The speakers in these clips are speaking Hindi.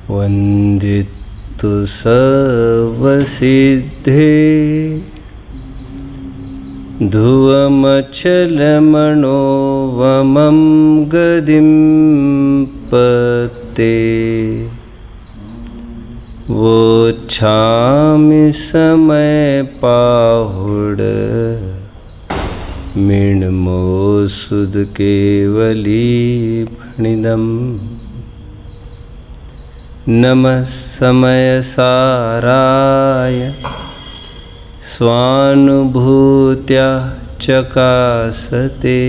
वन्दितु सर्वसिद्धे ध्रुवमचलमनोवमं गदिं पते वोच्छामि समयपाहुड मिणमोऽसुध केवलीफणिदम् नमः समयसाराय स्वानुभूत्या चकासते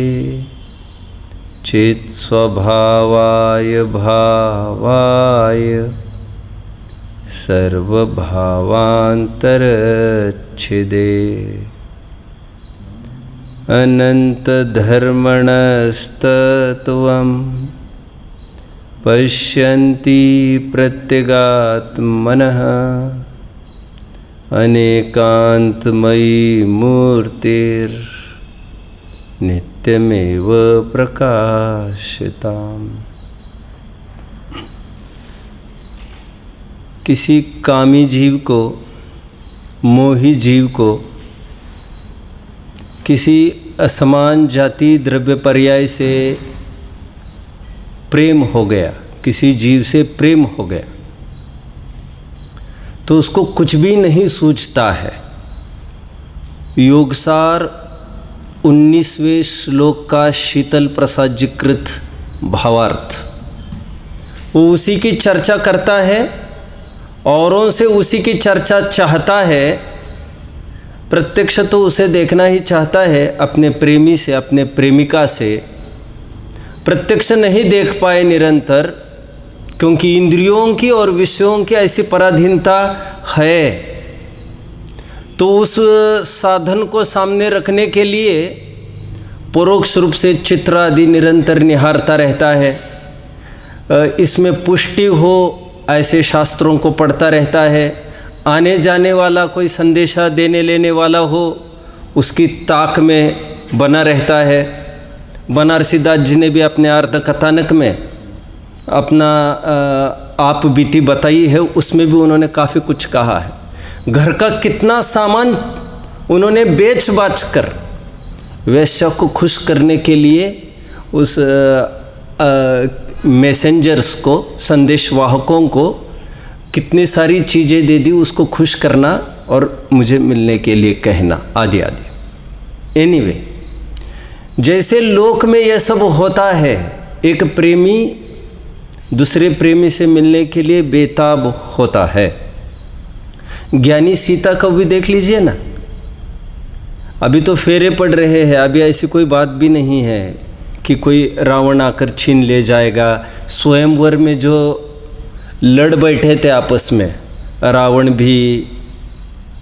चित्स्वभावाय भावाय सर्वभावान्तरच्छिदे अनन्तधर्मणस्तत्त्वं पश्यन्ति प्रत्यगात्मनः अनेकान्तमयी मूर्तिर्नित्यमेव प्रकाशिताम्। किसी कामी जीव को, मोही जीव को किसी असमान जाति द्रव्य पर्याय से प्रेम हो गया, किसी जीव से प्रेम हो गया, तो उसको कुछ भी नहीं सूझता है। योगसार 19वें श्लोक का शीतल प्रसाद जी कृत भावार्थ, वो उसी की चर्चा करता है, औरों से उसी की चर्चा चाहता है। प्रत्यक्ष तो उसे देखना ही चाहता है, अपने प्रेमी से, अपने प्रेमिका से प्रत्यक्ष नहीं देख पाए निरंतर, क्योंकि इंद्रियों की और विषयों की ऐसी पराधीनता है। तो उस साधन को सामने रखने के लिए परोक्ष रूप से चित्र आदि निरंतर निहारता रहता है। इसमें पुष्टि हो ऐसे शास्त्रों को पढ़ता रहता है। आने जाने वाला कोई संदेशा देने लेने वाला हो, उसकी ताक में बना रहता है। बनारसी दास जी ने भी अपने आर्ध कथानक में अपना आप बीती बताई है, उसमें भी उन्होंने काफ़ी कुछ कहा है। घर का कितना सामान उन्होंने बेच बाच कर वैश्या को खुश करने के लिए उस मैसेंजर्स को, संदेशवाहकों को कितनी सारी चीज़ें दे दी, उसको खुश करना और मुझे मिलने के लिए कहना आदि आदि। एनीवे, जैसे लोक में यह सब होता है, एक प्रेमी दूसरे प्रेमी से मिलने के लिए बेताब होता है। ज्ञानी सीता को भी देख लीजिए ना, अभी तो फेरे पड़ रहे हैं, अभी ऐसी कोई बात भी नहीं है कि कोई रावण आकर छीन ले जाएगा। स्वयंवर में जो लड़ बैठे थे आपस में, रावण भी,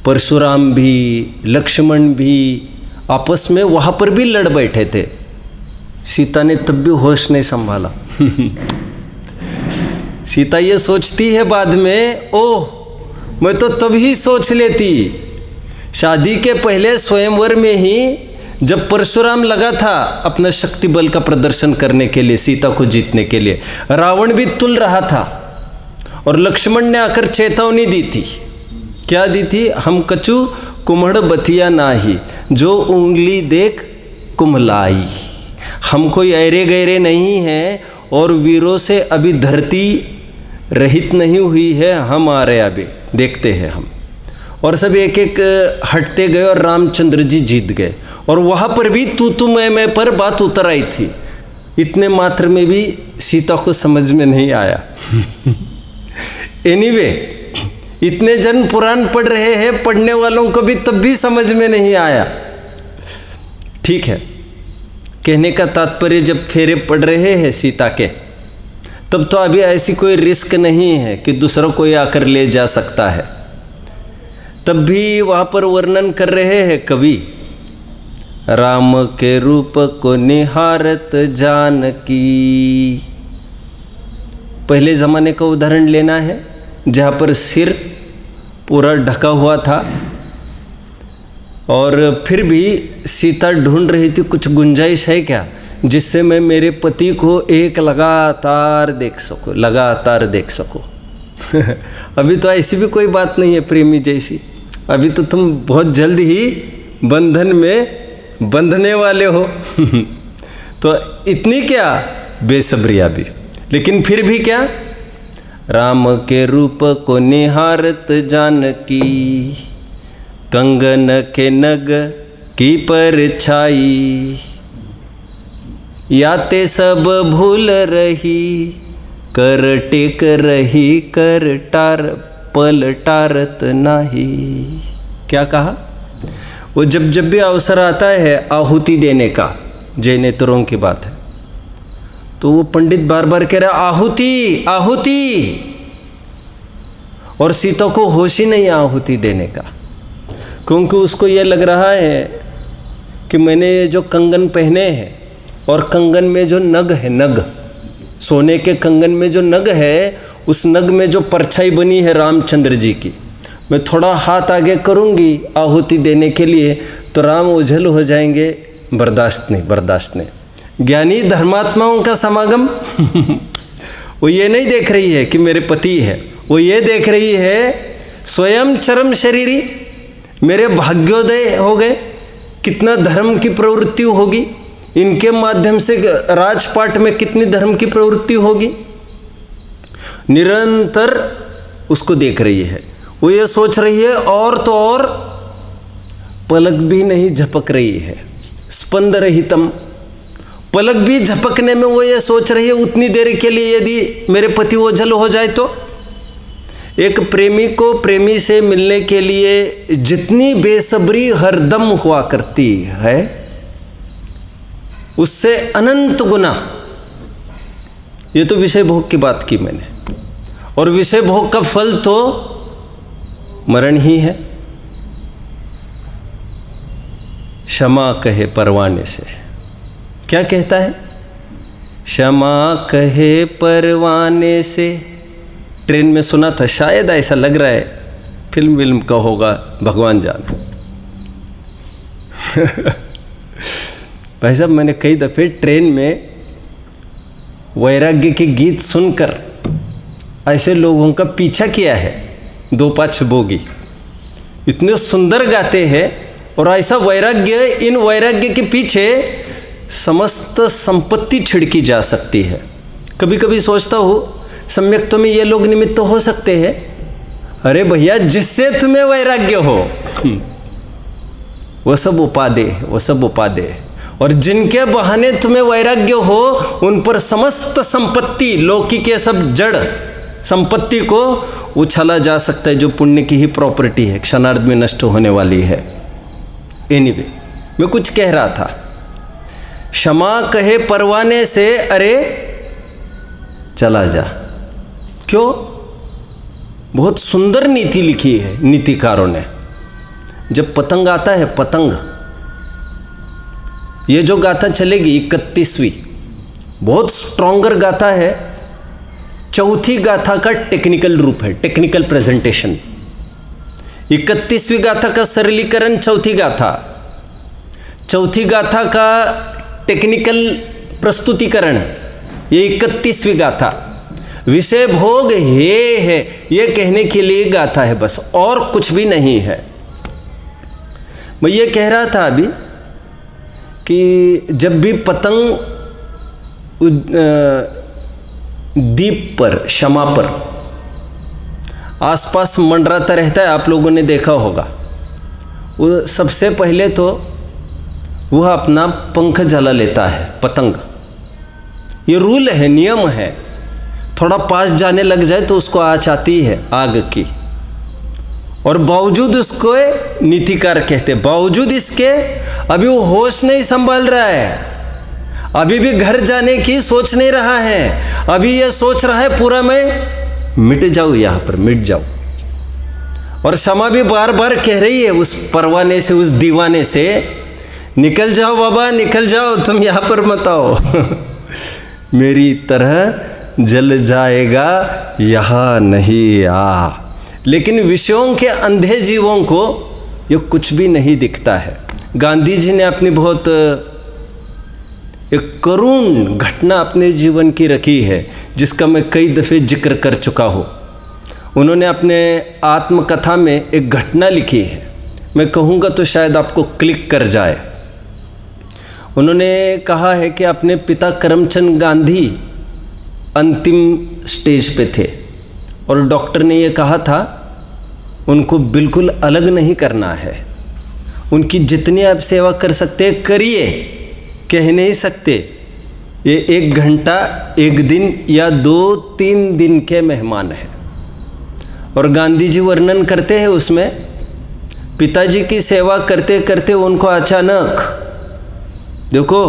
परशुराम भी, लक्ष्मण भी आपस में, वहाँ पर भी लड़ बैठे थे। सीता ने तब भी होश नहीं संभाला। सीता ये सोचती है बाद में, ओह मैं तो तभी सोच लेती, शादी के पहले स्वयंवर में ही जब परशुराम लगा था अपना शक्ति बल का प्रदर्शन करने के लिए, सीता को जीतने के लिए, रावण भी तुल रहा था और लक्ष्मण ने आकर चेतावनी दी थी। क्या दी थी? हम कछु कुम्हड़ बथिया नाही, जो उंगली देख कुम्हलाई। हम कोई ऐरे गैरे नहीं हैं और वीरों से अभी धरती रहित नहीं हुई है, हम आ रहे अभी, देखते हैं हम। और सब एक एक हटते गए और रामचंद्र जी जीत गए। और वहाँ पर भी तू मैं पर बात उतर आई थी। इतने मात्र में भी सीता को समझ में नहीं आया। एनीवे, इतने जन पुराण पढ़ रहे हैं, पढ़ने वालों को भी तब भी समझ में नहीं आया। ठीक है, कहने का तात्पर्य जब फेरे पड़ रहे हैं सीता के, तब तो अभी ऐसी कोई रिस्क नहीं है कि दूसरा कोई आकर ले जा सकता है। तब भी वहाँ पर वर्णन कर रहे हैं कवि, राम के रूप को निहारत जानकी। पहले ज़माने का उदाहरण लेना है, जहाँ पर सिर पूरा ढका हुआ था और फिर भी सीता ढूंढ रही थी कुछ गुंजाइश है क्या जिससे मैं मेरे पति को एक लगातार देख सकूं, लगातार देख सकूं। अभी तो ऐसी भी कोई बात नहीं है प्रेमी जैसी, अभी तो तुम बहुत जल्द ही बंधन में बंधने वाले हो। तो इतनी क्या बेसब्रिया भी, लेकिन फिर भी क्या, राम के रूप को निहारत जानकी, कंगन के नग की परछाई, याते सब भूल रही, कर टेक रही, कर टार पलटारत नाही। क्या कहा? वो जब जब भी अवसर आता है आहुति देने का, जैनेतरों की बात है, तो वो पंडित बार बार कह रहा आहुति आहुति, और सीता को होश ही नहीं आहुति देने का, क्योंकि उसको ये लग रहा है कि मैंने जो कंगन पहने हैं और कंगन में जो नग है, नग सोने के कंगन में जो नग है, उस नग में जो परछाई बनी है रामचंद्र जी की, मैं थोड़ा हाथ आगे करूंगी आहुति देने के लिए तो राम ओझल हो जाएंगे, बर्दाश्त नहीं, बर्दाश्त नहीं। ज्ञानी धर्मात्माओं का समागम वो ये नहीं देख रही है कि मेरे पति है, वो ये देख रही है स्वयं चरम शरीरी, मेरे भाग्योदय हो गए, कितना धर्म की प्रवृत्ति होगी, इनके माध्यम से राजपाट में कितनी धर्म की प्रवृत्ति होगी, निरंतर उसको देख रही है। वो ये सोच रही है और तो और पलक भी नहीं झपक रही है, स्पंद रहितम, पलक भी झपकने में वो ये सोच रही है उतनी देर के लिए यदि मेरे पति ओझल हो जाए तो। एक प्रेमी को प्रेमी से मिलने के लिए जितनी बेसब्री हरदम हुआ करती है, उससे अनंत गुना, ये तो विषय भोग की बात की मैंने, और विषय भोग का फल तो मरण ही है। क्षमा कहे परवाने से, क्या कहता है? क्षमा कहे परवाने से। ट्रेन में सुना था, शायद ऐसा लग रहा है फिल्म का होगा, भगवान जाने। भाई साहब, मैंने कई दफ़े ट्रेन में वैराग्य के गीत सुनकर ऐसे लोगों का पीछा किया है, दो पाँच बोगी, इतने सुंदर गाते हैं, और ऐसा वैराग्य, इन वैराग्य के पीछे समस्त संपत्ति छिड़की जा सकती है। कभी कभी सोचता हूँ सम्यक तो में ये लोग निमित्त हो सकते हैं। अरे भैया, जिससे तुम्हें वैराग्य हो वो सब उपादेय, वो सब उपादेय, और जिनके बहाने तुम्हें वैराग्य हो उन पर समस्त संपत्ति, लौकिक के सब जड़ संपत्ति को उछाला जा सकता है, जो पुण्य की ही प्रॉपर्टी है, क्षणार्ध में नष्ट होने वाली है। एनीवे, मैं कुछ कह रहा था, क्षमा कहे परवाने से, अरे चला जा। क्यों? बहुत सुंदर नीति लिखी है नीतिकारों ने। जब पतंग आता है, पतंग, ये जो गाथा चलेगी 31वीं, बहुत स्ट्रॉन्गर गाथा है, चौथी गाथा का टेक्निकल रूप है, टेक्निकल प्रेजेंटेशन। 31वीं गाथा का सरलीकरण चौथी गाथा, चौथी गाथा का टेक्निकल प्रस्तुतिकरण, ये 31वीं गाथा। विषय भोग हे है, ये कहने के लिए गाथा है बस, और कुछ भी नहीं है। मैं ये कह रहा था अभी कि जब भी पतंग दीप पर, शमा पर आसपास मंडराता रहता है, आप लोगों ने देखा होगा, वो सबसे पहले तो वह अपना पंख जला लेता है पतंग। ये रूल है, नियम है। थोड़ा पास जाने लग जाए तो उसको आँच आती है आग की, और बावजूद उसको नीतिकार कहते, बावजूद इसके अभी वो होश नहीं संभाल रहा है, अभी भी घर जाने की सोच नहीं रहा है, अभी ये सोच रहा है पूरा मैं मिट जाऊँ, यहाँ पर मिट जाऊँ। और क्षमा भी बार बार कह रही है उस परवाने से, उस दीवाने से, निकल जाओ बाबा, निकल जाओ, तुम यहाँ पर मत आओ। मेरी तरह जल जाएगा यहाँ नहीं आ। लेकिन विषयों के अंधे जीवों को ये कुछ भी नहीं दिखता है। गांधी जी ने अपनी बहुत एक करुण घटना अपने जीवन की रखी है, जिसका मैं कई दफ़े जिक्र कर चुका हूँ। उन्होंने अपने आत्मकथा में एक घटना लिखी है, मैं कहूँगा तो शायद आपको क्लिक कर जाए। उन्होंने कहा है कि अपने पिता करमचंद गांधी अंतिम स्टेज पे थे और डॉक्टर ने ये कहा था उनको बिल्कुल अलग नहीं करना है, उनकी जितनी आप सेवा कर सकते हैं करिए, कह नहीं सकते। ये 1 घंटा 1 दिन या 2-3 दिन के मेहमान हैं। और गांधी जी वर्णन करते हैं उसमें, पिताजी की सेवा करते करते उनको अचानक, देखो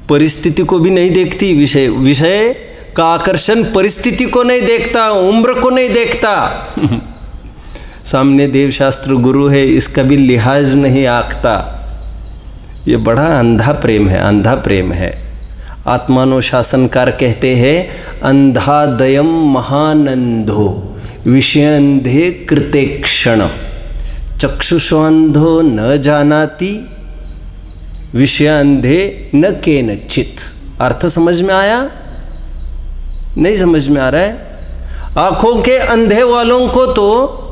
परिस्थिति को भी नहीं देखती, विषय का आकर्षण परिस्थिति को नहीं देखता, उम्र को नहीं देखता। सामने देवशास्त्र गुरु है, इसका भी लिहाज नहीं आंकता। ये बड़ा अंधा प्रेम है, अंधा प्रेम है। आत्मानुशासनकार कहते हैं, अंधादयम महानंदो विषयंधे कृते क्षण चक्षुष्वंधो न जानाति विषयांधे न केनचित। अर्थ समझ में आया? नहीं समझ में आ रहा है? आंखों के अंधे वालों को तो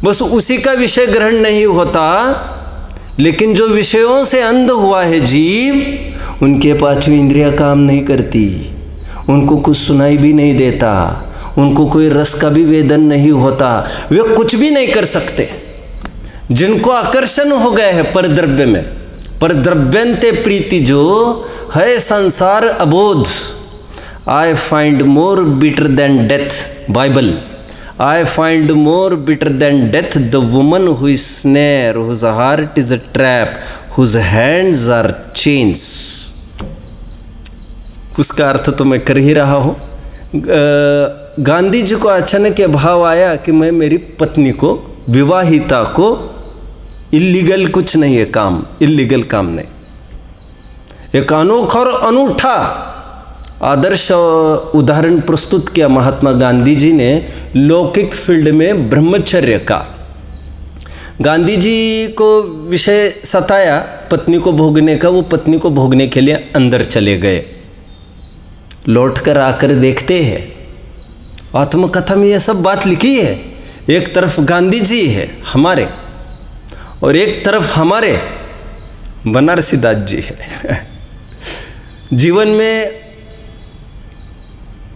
बस उसी का विषय ग्रहण नहीं होता, लेकिन जो विषयों से अंध हुआ है जीव, उनके 5वीं इंद्रियां काम नहीं करती, उनको कुछ सुनाई भी नहीं देता, उनको कोई रस का भी वेदन नहीं होता, वे कुछ भी नहीं कर सकते। जिनको आकर्षण हो गए है परद्रव्य में, परद्रव्यंते प्रीति जो है संसार अबोध। I find more bitter than death, Bible. I find more bitter than death the woman who is snare, whose heart is a trap, whose hands are chains। उसका अर्थ तो मैं कर ही रहा हूँ। गांधी जी को अचानक ये भाव आया कि मैं मेरी पत्नी को, विवाहिता को, इल्लीगल कुछ नहीं है काम, इल्लीगल काम नहीं, एक अनोखा और अनूठा आदर्श उदाहरण प्रस्तुत किया महात्मा गांधी जी ने लौकिक फील्ड में ब्रह्मचर्य का। गांधी जी को विषय सताया पत्नी को भोगने का, वो पत्नी को भोगने के लिए अंदर चले गए। लौटकर आकर देखते हैं आत्मकथा में यह सब बात लिखी है। एक तरफ गांधी जी है हमारे और एक तरफ हमारे बनारसी दास जी है। जीवन में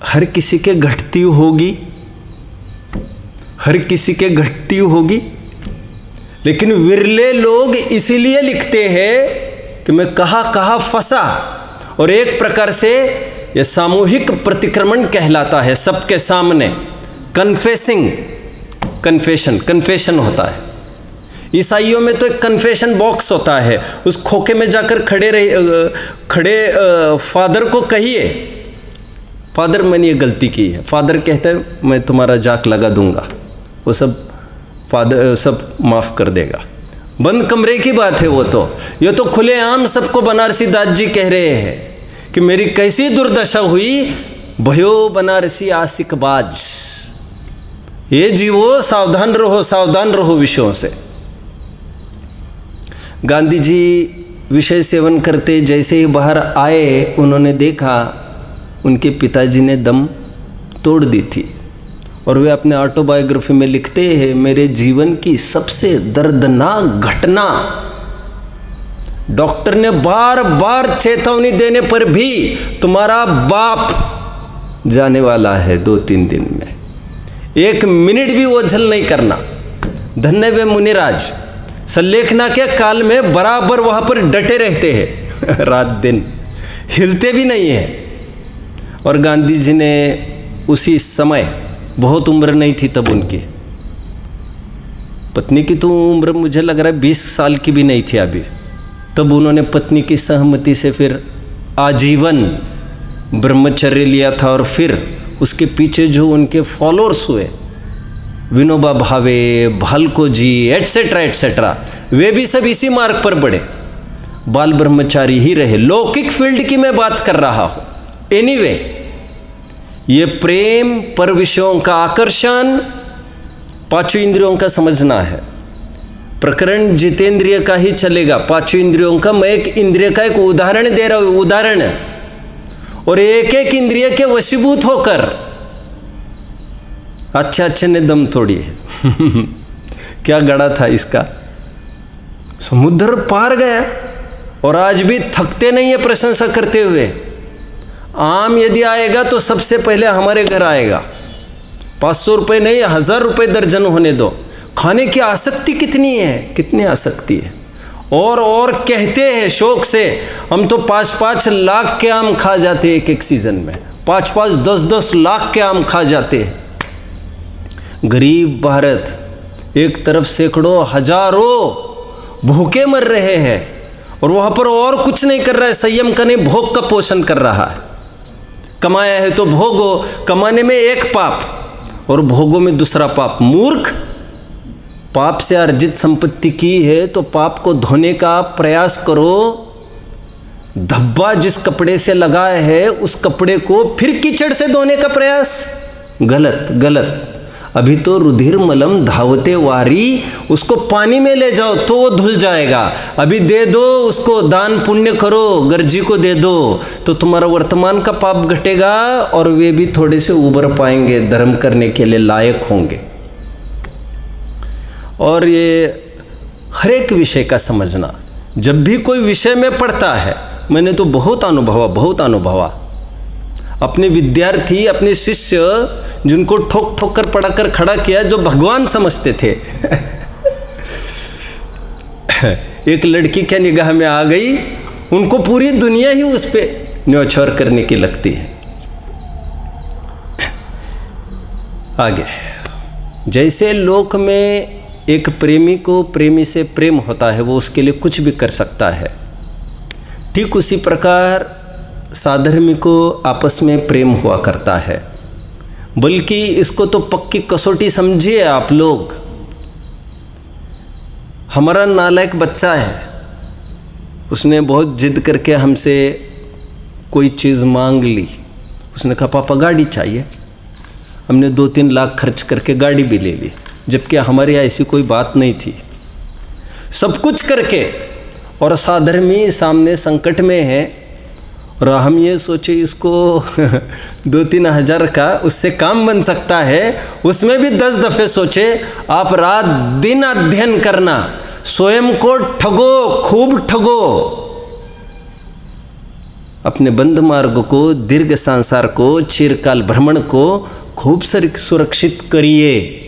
हर किसी के घटती होगी, हर किसी के घटती होगी, लेकिन विरले लोग इसीलिए लिखते हैं कि मैं कहाँ कहाँ फंसा। और एक प्रकार से यह सामूहिक प्रतिक्रमण कहलाता है, सबके सामने कन्फेसिंग, कन्फेशन होता है। ईसाइयों में तो एक कन्फेशन बॉक्स होता है, उस खोखे में जाकर खड़े फादर को कहिए, फादर मैंने ये गलती की है, फादर कहते हैं मैं तुम्हारा जाक लगा दूंगा, वो सब फादर सब माफ़ कर देगा। बंद कमरे की बात है वो तो, ये तो खुलेआम सबको बनारसी दास जी कह रहे हैं कि मेरी कैसी दुर्दशा हुई, भयो बनारसी आशिकबाज। ये जीवो सावधान रहो विषयों से। गांधी जी विषय सेवन करते जैसे ही बाहर आए, उन्होंने देखा उनके पिताजी ने दम तोड़ दी थी। और वे अपने ऑटोबायोग्राफी में लिखते हैं, मेरे जीवन की सबसे दर्दनाक घटना, डॉक्टर ने बार बार चेतावनी देने पर भी तुम्हारा बाप जाने वाला है 2-3 दिन में, 1 मिनट भी ओझल नहीं करना। धन्य वे मुनिराज सल्लेखना के काल में बराबर वहाँ पर डटे रहते हैं, रात दिन हिलते भी नहीं है। और गांधी जी ने उसी समय, बहुत उम्र नहीं थी तब उनकी, पत्नी की तो उम्र मुझे लग रहा है 20 साल की भी नहीं थी अभी, तब उन्होंने पत्नी की सहमति से फिर आजीवन ब्रह्मचर्य लिया था। और फिर उसके पीछे जो उनके फॉलोअर्स हुए, विनोबा भावे, भालको जी एटसेट्रा एटसेट्रा, वे भी सब इसी मार्ग पर बढ़े, बाल ब्रह्मचारी ही रहे। लौकिक फील्ड की मैं बात कर रहा हूँ। एनीवे, ये प्रेम पर विषयों का आकर्षण 5 इंद्रियों का समझना है। प्रकरण जितेंद्रिय का ही चलेगा, 5 इंद्रियों का। मैं एक इंद्रिय का एक उदाहरण दे रहा हूँ, उदाहरण, और एक एक इंद्रिय के वशीभूत होकर अच्छे ने दम तोड़ी है। क्या गड़ा था इसका, समुद्र पार गया और आज भी थकते नहीं है प्रशंसा करते हुए। आम यदि आएगा तो सबसे पहले हमारे घर आएगा, 500 रुपये नहीं 1000 रुपये दर्जन होने दो। खाने की आसक्ति कितनी है, कितनी आसक्ति है। और कहते हैं शौक से, हम तो 5-5 लाख के आम खा जाते हैं एक एक सीजन में, 5-5, 10-10 लाख के आम खा जाते हैं। गरीब भारत एक तरफ सैकड़ों हजारों भूखे मर रहे हैं और वहाँ पर और कुछ नहीं कर रहा है, संयम का नहीं भोग का पोषण कर रहा है। कमाया है तो भोगो, कमाने में एक पाप और भोगों में दूसरा पाप। मूर्ख, पाप से अर्जित संपत्ति की है तो पाप को धोने का प्रयास करो। धब्बा जिस कपड़े से लगाया है उस कपड़े को फिर कीचड़ से धोने का प्रयास, गलत गलत। अभी तो रुधिर मलम धावते वारी, उसको पानी में ले जाओ तो वो धुल जाएगा। अभी दे दो उसको, दान पुण्य करो, गर्जी को दे दो तो तुम्हारा वर्तमान का पाप घटेगा और वे भी थोड़े से उबर पाएंगे, धर्म करने के लिए लायक होंगे। और ये हर एक विषय का समझना, जब भी कोई विषय में पढ़ता है, मैंने तो बहुत अनुभवा अपने विद्यार्थी, अपने शिष्य जिनको ठोक ठोक कर पढ़ाकर खड़ा किया, जो भगवान समझते थे। एक लड़की क्या निगाह में आ गई, उनको पूरी दुनिया ही उस पर न्योछावर करने की लगती है। आगे, जैसे लोक में एक प्रेमी को प्रेमी से प्रेम होता है, वो उसके लिए कुछ भी कर सकता है, ठीक उसी प्रकार साधर्मी को आपस में प्रेम हुआ करता है। बल्कि इसको तो पक्की कसौटी समझिए आप लोग। हमारा नालायक बच्चा है, उसने बहुत जिद करके हमसे कोई चीज़ मांग ली। उसने कहा पापा गाड़ी चाहिए। हमने 2-3 लाख खर्च करके गाड़ी भी ले ली, जबकि हमारे यहाँ ऐसी कोई बात नहीं थी। सब कुछ करके और साधर्मी सामने संकट में है और हम ये सोचे इसको 2-3 हज़ार का उससे काम बन सकता है, उसमें भी 10 दफ़े सोचे। आप रात दिन अध्ययन करना, स्वयं को ठगो, खूब ठगो, अपने बंद मार्ग को, दीर्घ संसार को, चिरकाल भ्रमण को खूब सुरक्षित करिए।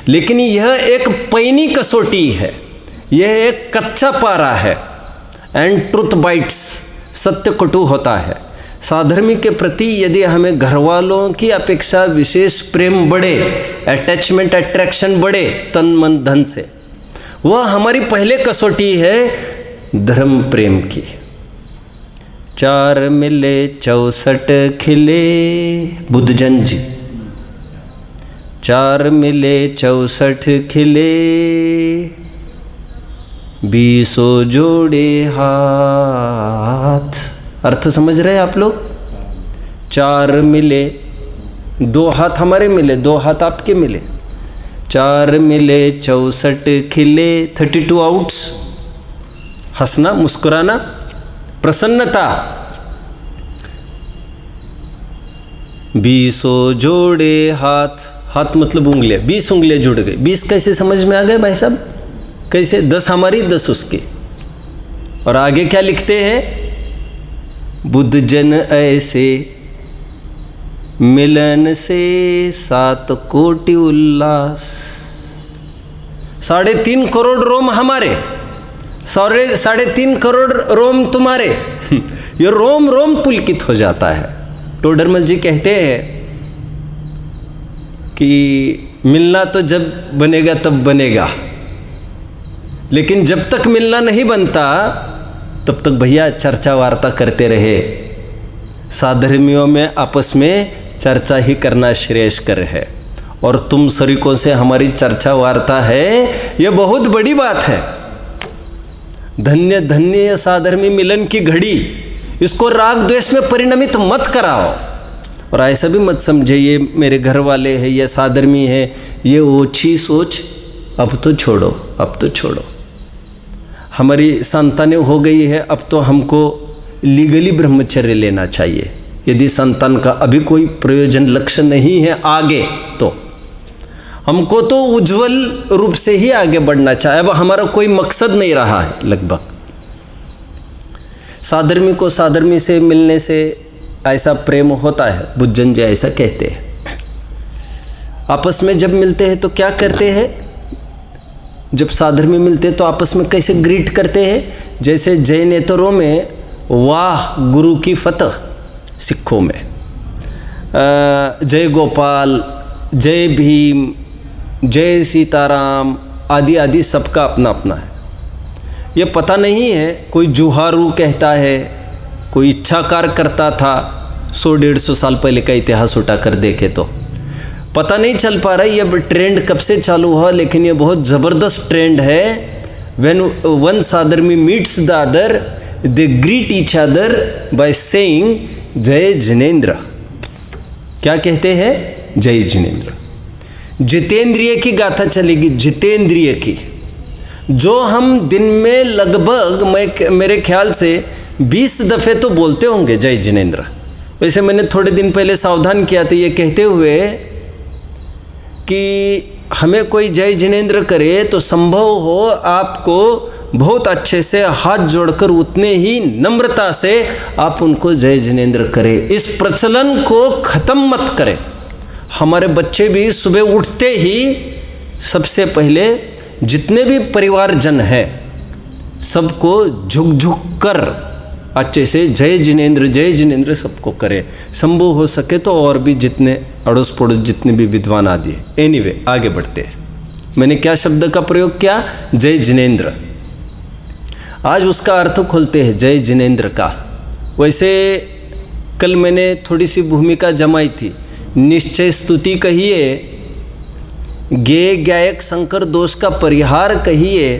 लेकिन यह एक पैनी कसौटी है, यह एक कच्चा पारा है। एंड ट्रुथ बाइट्स, सत्य कटु होता है। साधर्मी के प्रति यदि हमें घर वालों की अपेक्षा विशेष प्रेम बढ़े, अटैचमेंट अट्रैक्शन बढ़े तन मन धन से, वह हमारी पहले कसौटी है धर्म प्रेम की। 4 मिले 64 खिले, बुद्धजन जी। 4 मिले 64 खिले, 20 जोड़े हाथ। अर्थ समझ रहे हैं आप लोग? 4 मिले, 2 हाथ हमारे मिले, 2 हाथ आपके मिले। 4 मिले 64 खिले, 32 आउट्स। हंसना, मुस्कुराना, प्रसन्नता। 20 जोड़े हाथ, हाथ मतलब उंगलियां, 20 उंगलियां जुड़ गई। 20 कैसे समझ में आ गए भाई साहब? कैसे? 10 हमारी 10 उसकी। और आगे क्या लिखते हैं? बुद्ध जन ऐसे मिलन से 7 कोटि उल्लास। 3.5 करोड़ रोम हमारे, 3.5 करोड़ रोम तुम्हारे। ये रोम रोम पुलकित हो जाता है। टोडरमल जी कहते हैं कि मिलना तो जब बनेगा तब बनेगा, लेकिन जब तक मिलना नहीं बनता तब तक भैया चर्चा वार्ता करते रहे। साधर्मियों में आपस में चर्चा ही करना श्रेयस्कर है। और तुम सरीकों से हमारी चर्चा वार्ता है, ये बहुत बड़ी बात है। धन्य धन्य ये साधर्मी मिलन की घड़ी, इसको राग द्वेष में परिणमित मत कराओ। और ऐसा भी मत समझे ये मेरे घर वाले हैं, ये साधर्मी है, ये ओछी सोच अब तो छोड़ो, अब तो छोड़ो। हमारी संतानें हो गई है, अब तो हमको लीगली ब्रह्मचर्य लेना चाहिए। यदि संतान का अभी कोई प्रयोजन लक्ष्य नहीं है आगे तो, हमको तो उज्जवल रूप से ही आगे बढ़ना चाहिए। अब हमारा कोई मकसद नहीं रहा है लगभग। साधर्मी को साधर्मी से मिलने से ऐसा प्रेम होता है, बुद्धजन जी ऐसा कहते हैं। आपस में जब मिलते हैं तो क्या करते हैं, जब साधर्मी मिलते हैं तो आपस में कैसे ग्रीट करते हैं, जैसे जैनेतरों में वाह गुरु की फतह, सिखों में जय गोपाल, जय भीम, जय सीताराम आदि आदि सबका अपना अपना है। ये पता नहीं है, कोई जुहारू कहता है, कोई इच्छाकार करता था। 100-150 साल पहले का इतिहास उठा कर देखे तो पता नहीं चल पा रहा है ये ट्रेंड कब से चालू हुआ, लेकिन ये बहुत ज़बरदस्त ट्रेंड है। When one sadharmi meets the other they greet each other by saying Jai Jinendra. क्या कहते हैं? जय जिनेंद्र। जितेंद्रिय की गाथा चलेगी, जितेंद्रिय की, जो हम दिन में लगभग मेरे ख्याल से 20 दफ़े तो बोलते होंगे जय जिनेंद्र। वैसे मैंने थोड़े दिन पहले सावधान किया था ये कहते हुए कि हमें कोई जय जिनेंद्र करे तो संभव हो आपको बहुत अच्छे से हाथ जोड़कर उतने ही नम्रता से आप उनको जय जिनेंद्र करें। इस प्रचलन को ख़त्म मत करें। हमारे बच्चे भी सुबह उठते ही सबसे पहले जितने भी परिवारजन हैं सबको झुक झुक कर अच्छे से जय जिनेंद्र सबको करें। संभव हो सके तो और भी जितने अड़ोस पड़ोस जितने भी विद्वान आदि हैं। एनीवे आगे बढ़ते हैं। मैंने क्या शब्द का प्रयोग किया? जय जिनेंद्र। आज उसका अर्थ खोलते हैं जय जिनेंद्र का। वैसे कल मैंने थोड़ी सी भूमिका जमाई थी। निश्चय स्तुति कहिए, गेय गायक शंकर दोष का परिहार कहिए,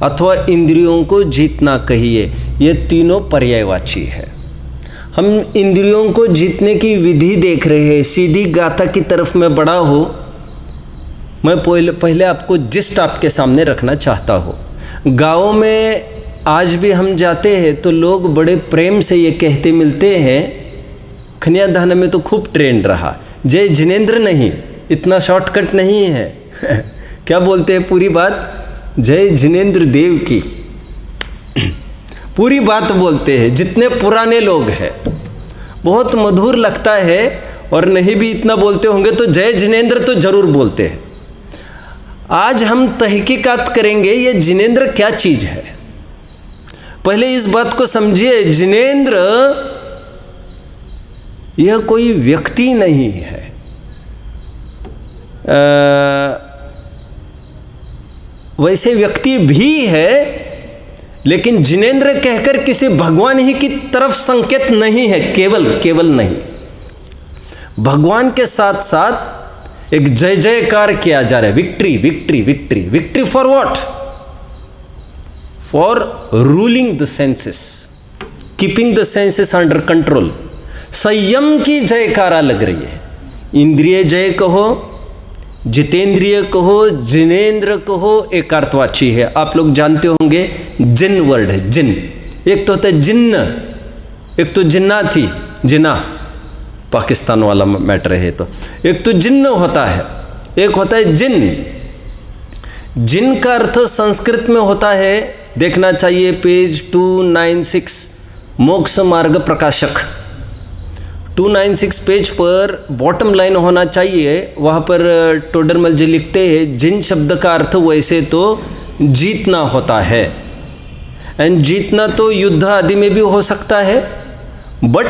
अथवा इंद्रियों को जीतना कहिए, ये तीनों पर्यायवाची है। हम इंद्रियों को जीतने की विधि देख रहे हैं। सीधी गाथा की तरफ मैं बढ़ा हूँ। मैं पहले आपको जिस्ट आपके सामने रखना चाहता हूँ। गाँव में आज भी हम जाते हैं तो लोग बड़े प्रेम से ये कहते मिलते हैं, खनिया धाना में तो खूब ट्रेंड रहा, जय जिनेंद्र नहीं, इतना शॉर्टकट नहीं है। क्या बोलते हैं पूरी बात? जय जिनेंद्र देव की पूरी बात बोलते हैं। जितने पुराने लोग हैं बहुत मधुर लगता है, और नहीं भी इतना बोलते होंगे तो जय जिनेंद्र तो जरूर बोलते हैं। आज हम तहकीकात करेंगे ये जिनेंद्र क्या चीज़ है। पहले इस बात को समझिए, जिनेंद्र यह कोई व्यक्ति नहीं है। वैसे व्यक्ति भी है, लेकिन जिनेंद्र कहकर किसी भगवान ही की तरफ संकेत नहीं है। केवल नहीं, भगवान के साथ साथ एक जय जयकार किया जा रहा है। Victory victory victory victory for what? For ruling the senses, keeping the senses under control. संयम की जयकारा लग रही है। इंद्रिय जय कहो, जितेंद्रिय कहो, जिनेंद्र कहो, एक अर्थवाची है। आप लोग जानते होंगे जिन वर्ड है, जिन। एक तो होता है जिन्न, एक तो जिन्ना थी, जिन्ना पाकिस्तान वाला मैटर है। तो एक तो जिन्न होता है, एक होता है जिन। जिन का अर्थ संस्कृत में होता है, देखना चाहिए पेज 296, मोक्ष मार्ग प्रकाशक। 296 पेज पर बॉटम लाइन होना चाहिए। वहाँ पर टोडरमल जी लिखते हैं, जिन शब्द का अर्थ वैसे तो जीतना होता है, एंड जीतना तो युद्ध आदि में भी हो सकता है, बट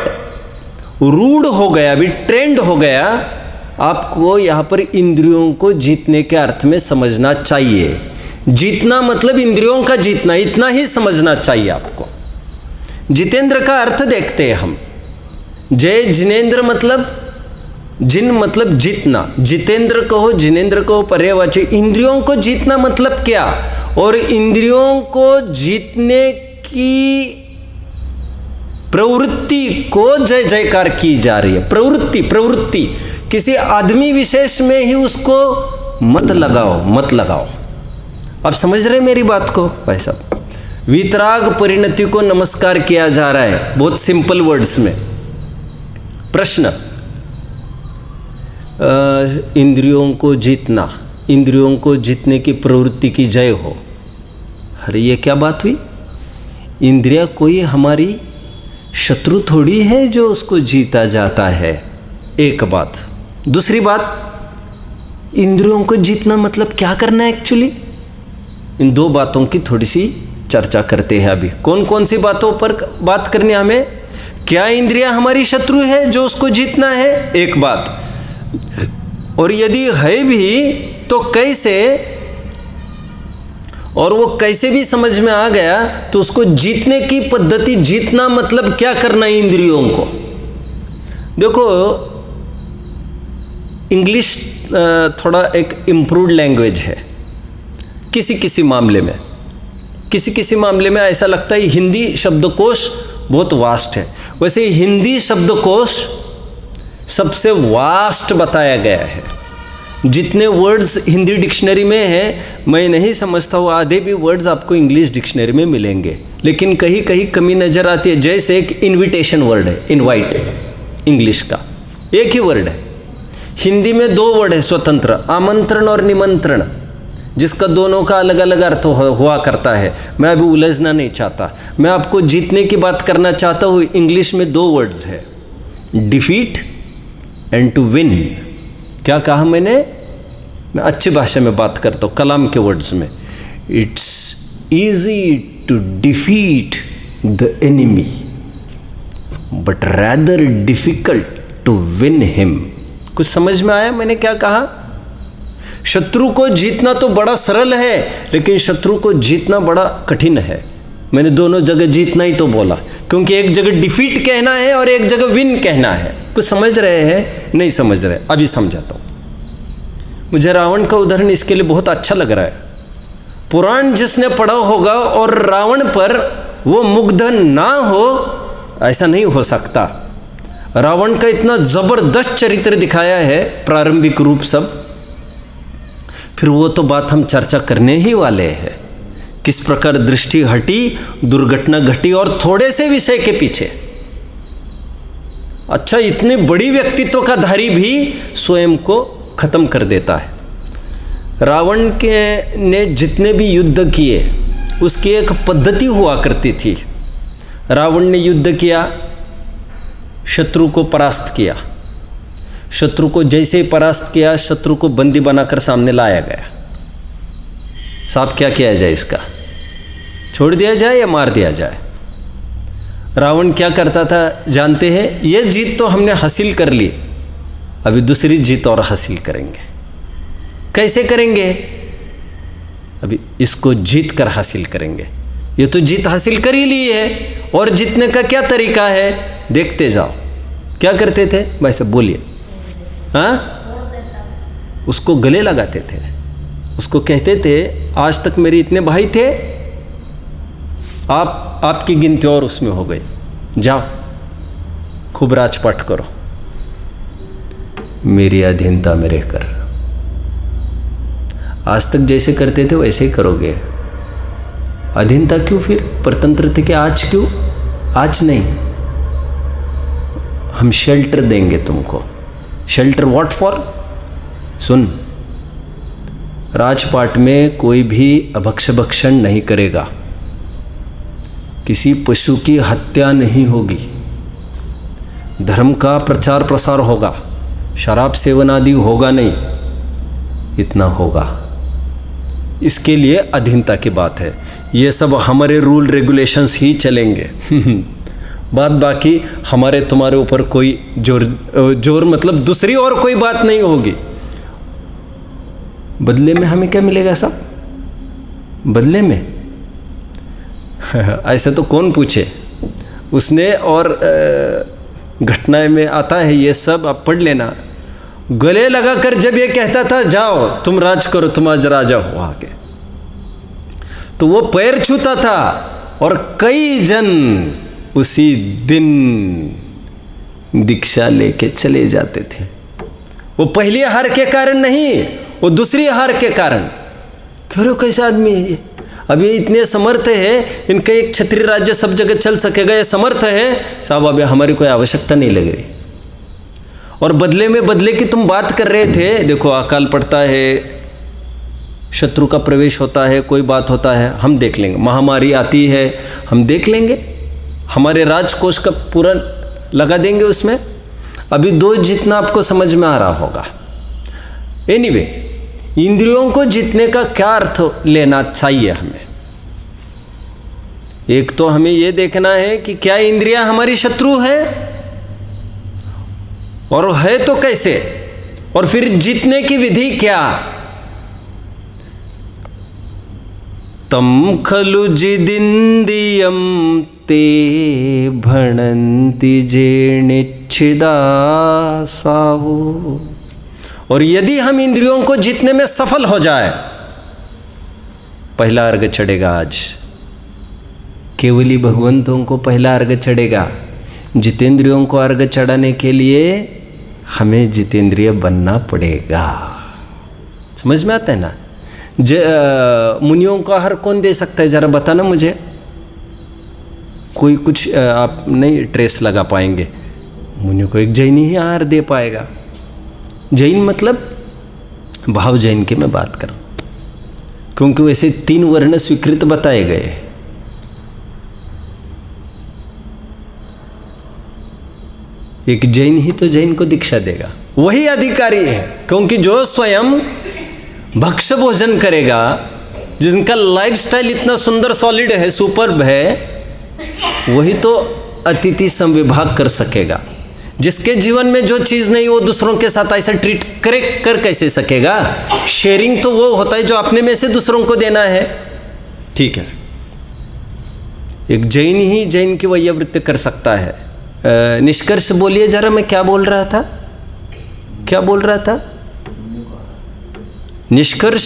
रूढ़ हो गया, अभी ट्रेंड हो गया। आपको यहाँ पर इंद्रियों को जीतने के अर्थ में समझना चाहिए। जीतना मतलब इंद्रियों का जीतना, इतना ही समझना चाहिए आपको। जितेंद्र का अर्थ देखते हैं हम। जय जिनेंद्र मतलब, जिन मतलब जीतना, जितेंद्र कहो, जिनेंद्र कहो, पर्यायवाची। इंद्रियों को जीतना मतलब क्या? और इंद्रियों को जीतने की प्रवृत्ति को जय जयकार की जा रही है। प्रवृत्ति किसी आदमी विशेष में ही उसको मत लगाओ। आप समझ रहे मेरी बात को भाई साहब? वितराग परिणति को नमस्कार किया जा रहा है, बहुत सिंपल वर्ड्स में। प्रश्न, इंद्रियों को जीतना, इंद्रियों को जीतने की प्रवृत्ति की जय हो। अरे ये क्या बात हुई? इंद्रिया कोई हमारी शत्रु थोड़ी है जो उसको जीता जाता है, एक बात। दूसरी बात, इंद्रियों को जीतना मतलब क्या करना है एक्चुअली? इन दो बातों की थोड़ी सी चर्चा करते हैं अभी। कौन कौन सी बातों पर बात करनी हमें? क्या इंद्रिया हमारी शत्रु है जो उसको जीतना है, एक बात, और यदि है भी तो कैसे, और वो कैसे भी समझ में आ गया तो उसको जीतने की पद्धति, जीतना मतलब क्या करना है इंद्रियों को। देखो, इंग्लिश थोड़ा एक इम्प्रूव्ड लैंग्वेज है किसी किसी मामले में, किसी किसी मामले में ऐसा लगता है हिंदी शब्दकोश बहुत वास्ट है। वैसे हिंदी शब्दकोश सबसे वास्ट बताया गया है। जितने वर्ड्स हिंदी डिक्शनरी में हैं, मैं नहीं समझता वो आधे भी वर्ड्स आपको इंग्लिश डिक्शनरी में मिलेंगे, लेकिन कहीं कहीं कमी नज़र आती है। जैसे एक इनविटेशन वर्ड है, इनवाइट, इंग्लिश का एक ही वर्ड है। हिंदी में दो वर्ड है स्वतंत्र, आमंत्रण और निमंत्रण, जिसका दोनों का अलग अलग अर्थ हुआ करता है। मैं अभी उलझना नहीं चाहता, मैं आपको जीतने की बात करना चाहता हूँ। इंग्लिश में दो वर्ड्स है, डिफीट एंड टू विन। क्या कहा मैंने? मैं अच्छी भाषा में बात करता हूँ, कलाम के वर्ड्स में। It's easy to defeat the enemy but rather difficult to win him. कुछ समझ में आया मैंने क्या कहा? शत्रु को जीतना तो बड़ा सरल है, लेकिन शत्रु को जीतना बड़ा कठिन है। मैंने दोनों जगह जीतना ही तो बोला, क्योंकि एक जगह डिफीट कहना है और एक जगह विन कहना है। कुछ समझ रहे हैं? नहीं समझ रहे? अभी समझाता हूँ। मुझे रावण का उदाहरण इसके लिए बहुत अच्छा लग रहा है। पुराण जिसने पढ़ा होगा और रावण पर वो मुग्ध ना हो, ऐसा नहीं हो सकता। रावण का इतना जबरदस्त चरित्र दिखाया है, प्रारंभिक रूप सब। फिर वो तो बात हम चर्चा करने ही वाले हैं, किस प्रकार दृष्टि हटी, दुर्घटना घटी, और थोड़े से विषय के पीछे। अच्छा, इतनी बड़ी व्यक्तित्व का धारी भी स्वयं को खत्म कर देता है। रावण के ने जितने भी युद्ध किए उसकी एक पद्धति हुआ करती थी। रावण ने युद्ध किया, शत्रु को परास्त किया। शत्रु को जैसे ही परास्त किया, शत्रु को बंदी बनाकर सामने लाया गया। साहब क्या किया जाए इसका? छोड़ दिया जाए या मार दिया जाए? रावण क्या करता था जानते हैं? ये जीत तो हमने हासिल कर ली, अभी दूसरी जीत और हासिल करेंगे। कैसे करेंगे? अभी इसको जीत कर हासिल करेंगे। ये तो जीत हासिल कर ही ली है, और जीतने का क्या तरीका है देखते जाओ। क्या करते थे भाई साहब, बोलिए? हाँ, उसको गले लगाते थे, उसको कहते थे आज तक मेरे इतने भाई थे, आपकी गिनती और उसमें हो गई, जाओ खूब राजपाट करो, मेरी अधीनता में रहकर। आज तक जैसे करते थे वैसे ही करोगे। अधीनता क्यों फिर? परतंत्र थे कि आज क्यों? आज नहीं, हम शेल्टर देंगे तुमको। Shelter what for? सुन, राजपाट में कोई भी अभक्ष भक्षण नहीं करेगा, किसी पशु की हत्या नहीं होगी, धर्म का प्रचार प्रसार होगा, शराब सेवन आदि होगा नहीं, इतना होगा। इसके लिए अधीनता की बात है। ये सब हमारे रूल रेगुलेशंस ही चलेंगे। बात बाकी हमारे तुम्हारे ऊपर कोई जोर मतलब दूसरी और कोई बात नहीं होगी। बदले में हमें क्या मिलेगा साहब? बदले में ऐसे तो कौन पूछे उसने, और घटनाएं में आता है ये सब, आप पढ़ लेना। गले लगाकर जब ये कहता था जाओ तुम राज करो, तुम आज राजा हो आके, तो वो पैर छूता था, और कई जन उसी दिन दीक्षा लेके चले जाते थे। वो पहली हार के कारण नहीं, वो दूसरी हार के कारण। क्यों रे, कैसा आदमी है ये? अब ये इतने समर्थ है, इनका एक क्षत्रिय राज्य सब जगह चल सकेगा, ये समर्थ है साहब, अभी हमारी कोई आवश्यकता नहीं लग रही। और बदले की तुम बात कर रहे थे। देखो अकाल पड़ता है, शत्रु का प्रवेश होता है, कोई बात होता है, हम देख लेंगे। महामारी आती है, हम देख लेंगे, हमारे राजकोष का पूरा लगा देंगे उसमें। अभी दो जितना आपको समझ में आ रहा होगा। एनीवे, इंद्रियों को जीतने का क्या अर्थ लेना चाहिए हमें? एक तो हमें यह देखना है कि क्या इंद्रियां हमारी शत्रु है, और है तो कैसे, और फिर जीतने की विधि क्या। तम खलु जिदिंदियम ते भणन्ति जेनिच्छिदा साहु। और यदि हम इंद्रियों को जीतने में सफल हो जाए, पहला अर्घ चढ़ेगा आज। केवली भगवंतों को पहला अर्घ चढ़ेगा। जितेंद्रियों को अर्घ चढ़ाने के लिए हमें जितेंद्रिय बनना पड़ेगा। समझ में आता है ना? मुनियों का आहार कौन दे सकता है, जरा बताना मुझे। कोई कुछ आप नहीं ट्रेस लगा पाएंगे। मुनियों को एक जैन ही आहार दे पाएगा। जैन मतलब भाव जैन की मैं बात कर रहा हूं, क्योंकि वैसे 3 वर्ण स्वीकृत बताए गए। एक जैन ही तो जैन को दीक्षा देगा, वही अधिकारी है। क्योंकि जो स्वयं भक्ष्य भोजन करेगा, जिनका लाइफस्टाइल इतना सुंदर सॉलिड है, सुपर्ब है, वही तो अतिथि संविभाग कर सकेगा। जिसके जीवन में जो चीज़ नहीं, वो दूसरों के साथ ऐसा ट्रीट कर कैसे सकेगा? शेयरिंग तो वो होता है जो अपने में से दूसरों को देना है। ठीक है, एक जैन ही जैन की वैयावृत्ति कर सकता है। निष्कर्ष बोलिए जरा, मैं क्या बोल रहा था? क्या बोल रहा था? निष्कर्ष,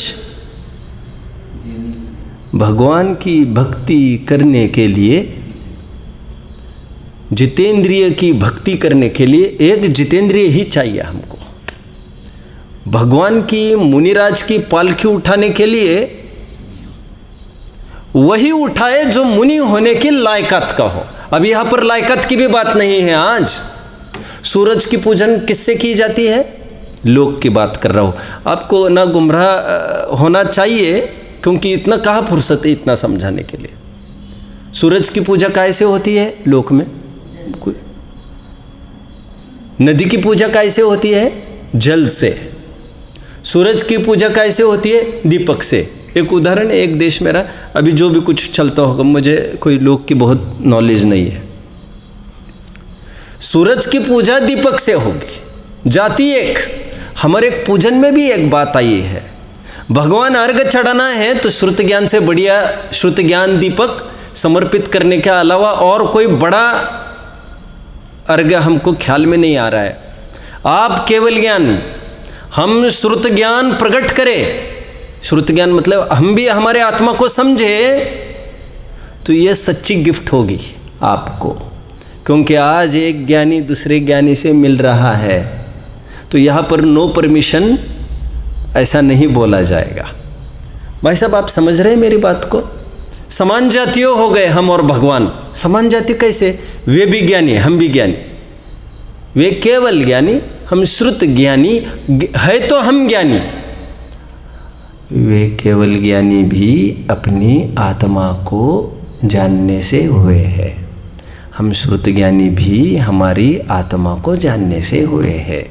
भगवान की भक्ति करने के लिए, जितेंद्रिय की भक्ति करने के लिए एक जितेंद्रिय ही चाहिए हमको। भगवान की, मुनिराज की पालकी उठाने के लिए वही उठाए जो मुनि होने की लायकात का हो। अब यहां पर लायकात की भी बात नहीं है। आज सूरज की पूजन किससे की जाती है? लोक की बात कर रहा हूं। आपको ना गुमराह होना चाहिए, क्योंकि इतना कहाँ फुर्सत है इतना समझाने के लिए। सूरज की पूजा कैसे होती है लोक में? नदी की पूजा कैसे होती है? जल से। सूरज की पूजा कैसे होती है? दीपक से। एक उदाहरण, एक देश मेरा, अभी जो भी कुछ चलता होगा, मुझे कोई लोक की बहुत नॉलेज नहीं है। सूरज की पूजा दीपक से होगी, जाति एक। हमारे पूजन में भी एक बात आई है, भगवान अर्घ चढ़ाना है तो श्रुत ज्ञान से बढ़िया श्रुत ज्ञान दीपक समर्पित करने के अलावा और कोई बड़ा अर्घ हमको ख्याल में नहीं आ रहा है। आप केवल ज्ञान, हम श्रुत ज्ञान प्रकट करें। श्रुत ज्ञान मतलब हम भी हमारे आत्मा को समझे, तो ये सच्ची गिफ्ट होगी आपको। क्योंकि आज एक ज्ञानी दूसरे ज्ञानी से मिल रहा है, तो यहाँ पर नो परमिशन ऐसा नहीं बोला जाएगा। भाई साहब, आप समझ रहे हैं मेरी बात को? समान जातियों हो गए हम और भगवान। समान जाति कैसे? वे भी ज्ञानी, हम भी ज्ञानी। वे केवल ज्ञानी, हम श्रुत ज्ञानी है, तो हम ज्ञानी। वे केवल ज्ञानी भी अपनी आत्मा को जानने से हुए हैं। हम श्रुत ज्ञानी भी हमारी आत्मा को जानने से हुए हैं।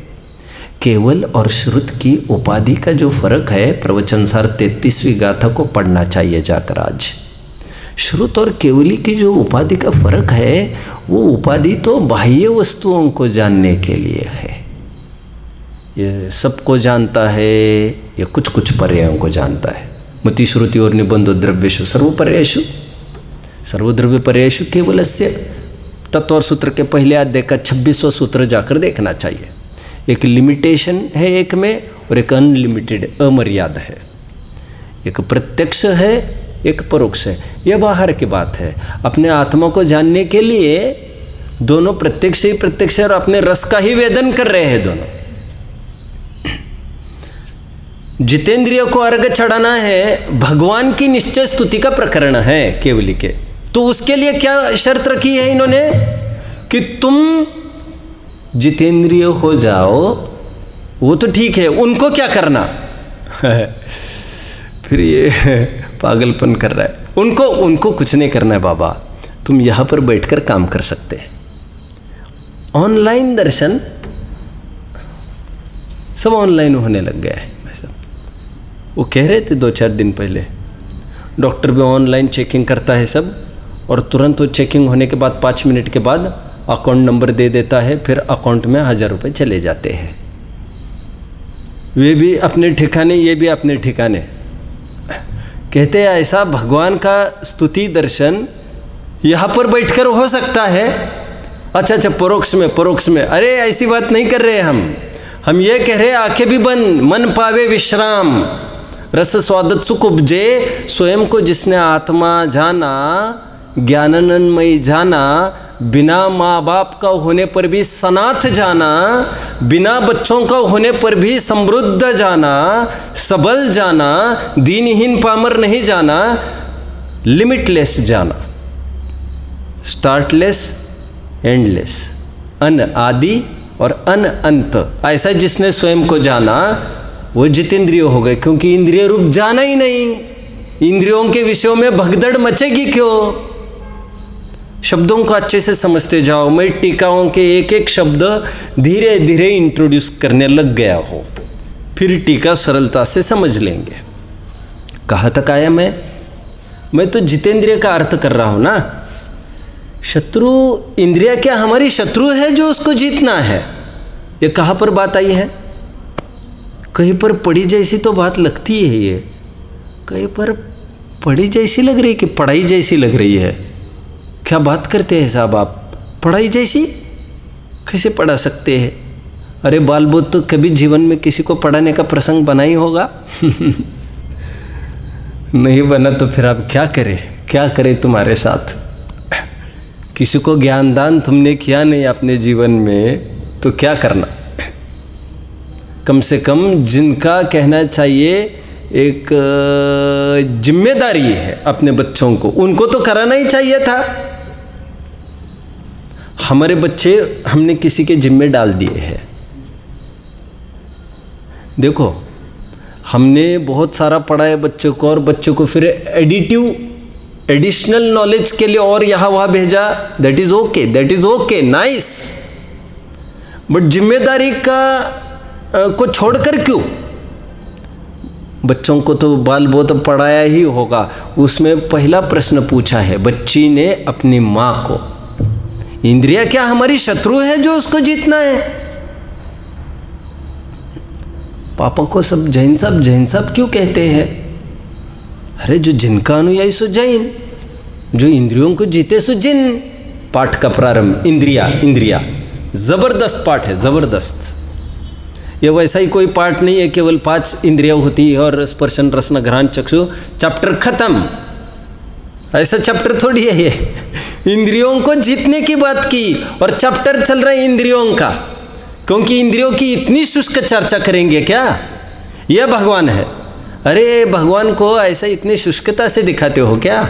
केवल और श्रुत की उपाधि का जो फर्क है, प्रवचनसार 33वीं गाथा को पढ़ना चाहिए जाकर आज। श्रुत और केवली की जो उपाधि का फर्क है, वो उपाधि तो बाह्य वस्तुओं को जानने के लिए है। ये सबको जानता है, ये कुछ कुछ पर्यायों को जानता है। मति श्रुति और निबंधो द्रव्येषु सर्वपर्यायेषु सर्वद्रव्य पर्यायेषु केवलस्य तत्व और सूत्र के पहले अध्याय का 26वां सूत्र जाकर देखना चाहिए। एक लिमिटेशन है एक में, और एक अनलिमिटेड अमर्याद है। एक प्रत्यक्ष है, एक परोक्ष है। यह बाहर की बात है। अपने आत्मा को जानने के लिए दोनों प्रत्यक्ष ही प्रत्यक्ष और अपने रस का ही वेदन कर रहे हैं दोनों। जितेंद्रिय को अर्घ चढ़ाना है, भगवान की निश्चय स्तुति का प्रकरण है केवली के। तो उसके लिए क्या शर्त रखी है इन्होंने कि तुम जितेंद्रिय हो जाओ, वो तो ठीक है, उनको क्या करना? फिर ये पागलपन कर रहा है। उनको कुछ नहीं करना है बाबा, तुम यहाँ पर बैठकर काम कर सकते हैं। ऑनलाइन दर्शन सब ऑनलाइन होने लग गया है। वो कह रहे थे 2-4 दिन पहले, डॉक्टर भी ऑनलाइन चेकिंग करता है सब, और तुरंत वो चेकिंग होने के बाद 5 मिनट के बाद अकाउंट नंबर दे देता है, फिर अकाउंट में 1000 रुपये चले जाते हैं। वे भी अपने ठिकाने, ये भी अपने ठिकाने। कहते हैं ऐसा भगवान का स्तुति दर्शन यहाँ पर बैठकर हो सकता है? अच्छा, परोक्ष में, अरे ऐसी बात नहीं कर रहे हम ये कह रहे आंखें भी बंद, मन पावे विश्राम, रस स्वादत सुख उपजे, स्वयं को जिसने आत्मा जाना, ज्ञानानंदमयी जाना, बिना माँ बाप का होने पर भी सनाथ जाना, बिना बच्चों का होने पर भी समृद्ध जाना, सबल जाना, दीनहीन पामर नहीं जाना, लिमिटलेस जाना, स्टार्टलेस एंडलेस, अन आदि और अन अंत, ऐसा जिसने स्वयं को जाना वो जितेंद्रिय हो गए। क्योंकि इंद्रिय रूप जाना ही नहीं, इंद्रियों के विषयों में भगदड़ मचेगी क्यों? शब्दों को अच्छे से समझते जाओ। मैं टीकाओं के एक एक शब्द धीरे धीरे इंट्रोड्यूस करने लग गया हो, फिर टीका सरलता से समझ लेंगे। कहाँ तक आया मैं तो जितेंद्रिय का अर्थ कर रहा हूँ ना। शत्रु इंद्रिया क्या हमारी शत्रु है जो उसको जीतना है? ये कहाँ पर बात आई है? कहीं पर पढ़ी जैसी तो बात लगती है, ये कहीं पर पढ़ी जैसी लग रही है कि पढ़ाई जैसी लग रही है। क्या बात करते हैं साहब आप? पढ़ाई जैसी कैसे पढ़ा सकते हैं? अरे बाल बुद्ध तो कभी जीवन में किसी को पढ़ाने का प्रसंग बना ही होगा। नहीं बना तो फिर आप क्या करें तुम्हारे साथ? किसी को ज्ञान दान तुमने किया नहीं अपने जीवन में तो क्या करना? कम से कम जिनका कहना चाहिए एक जिम्मेदारी है अपने बच्चों को, उनको तो कराना ही चाहिए था। हमारे बच्चे हमने किसी के जिम्मे डाल दिए हैं। देखो, हमने बहुत सारा पढ़ाया बच्चों को, और बच्चों को फिर एडिशनल नॉलेज के लिए और यहाँ वहाँ भेजा। That is okay, nice, but जिम्मेदारी को छोड़कर क्यों? बच्चों को तो बाल बहुत पढ़ाया ही होगा। उसमें पहला प्रश्न पूछा है बच्ची ने अपनी माँ को, इंद्रिया क्या हमारी शत्रु है जो उसको जीतना है? पापा को सब जैन साहब क्यों कहते हैं? अरे जो जिनका अनुयायी सो जैन, जो इंद्रियों को जीते सो जिन। पाठ का प्रारंभ इंद्रिया जबरदस्त पाठ है, जबरदस्त। ये वैसा ही कोई पाठ नहीं है केवल 5 इंद्रियां होती है और स्पर्शन रसना घ्राण चक्षु, चैप्टर खत्म। ऐसा चैप्टर थोड़ी है ये। इंद्रियों को जीतने की बात की और चैप्टर चल रहा है इंद्रियों का। क्योंकि इंद्रियों की इतनी शुष्क चर्चा करेंगे क्या? यह भगवान है। अरे भगवान को ऐसा इतनी शुष्कता से दिखाते हो क्या?